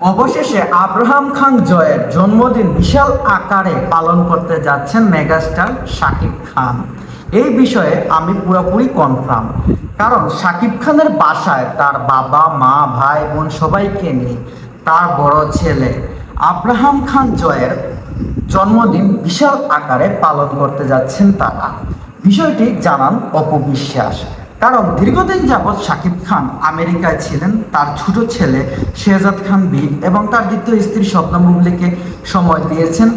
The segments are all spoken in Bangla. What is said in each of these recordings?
অবশেষে আব্রাহাম খান জয়ের জন্মদিন বিশাল আকারে পালন করতে যাচ্ছেন মেগাস্টার শাকিব খান। এই বিষয়ে আমি পুরোপুরি কনফার্ম, কারণ শাকিব খানের বাসায় তার বাবা মা ভাই বোন সবাইকে নিয়ে তার বড় ছেলে আব্রাহাম খান জয়ের জন্মদিন বিশাল আকারে পালন করতে যাচ্ছেন তারা। বিষয়টি জানান অপু বিশ্বাস। কারণ দীর্ঘদিন যাবৎ শাকিব খান আমেরিকায় ছিলেন, তার ছোট ছেলে শেহজাদ খান বীর এবং তার দ্বিতীয় স্ত্রী স্বপ্না বুবলিকে সময় দিয়েছেন।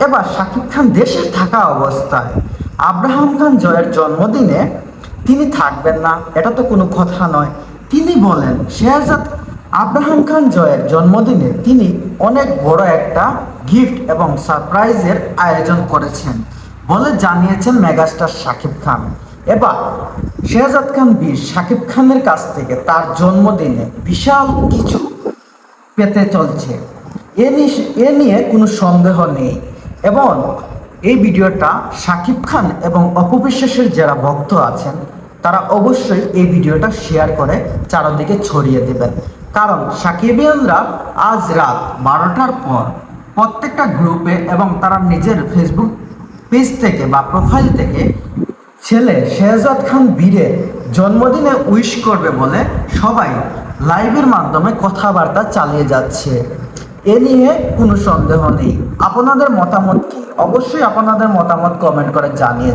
এবার শাকিব খান দেশে থাকা অবস্থায় আব্রাহাম খান জয়ের জন্মদিনে তিনি থাকবেন না, এটা তো কোনো কথা নয়। তিনি বলেন শেহজাদ আব্রাহাম খান জয়ের জন্মদিনে তিনি অনেক বড় একটা গিফট এবং সারপ্রাইজের আয়োজন করেছেন বলে জানিয়েছেন মেগাস্টার শাকিব খান। এবার শেহজাদ খান বীর শাকিব খানের কাছ থেকে তার জন্মদিনে বিশাল কিছু পেতে চলছে, এ নিয়ে কোনো সন্দেহ নেই। এবং এই ভিডিওটা শাকিব খান এবং অপু বিশ্বাসের যারা ভক্ত আছেন তারা অবশ্যই এই ভিডিওটা শেয়ার করে চারদিকে ছড়িয়ে দেবেন। কারণ সাকিবিয়ানরা আজ রাত 12টার পর প্রত্যেকটা গ্রুপে এবং তারা নিজের ফেসবুক পেজ থেকে বা প্রোফাইল থেকে ছেলে শেহজাদ খান বীরের জন্মদিনে উইশ করবে বলে সবাই লাইভের মাধ্যমে কথাবার্তা চালিয়ে যাচ্ছে। এ নিয়ে কোনো সন্দেহ নেই। আপনাদের মতামত কি? অবশ্যই আপনাদের মতামত কমেন্ট করে জানিয়ে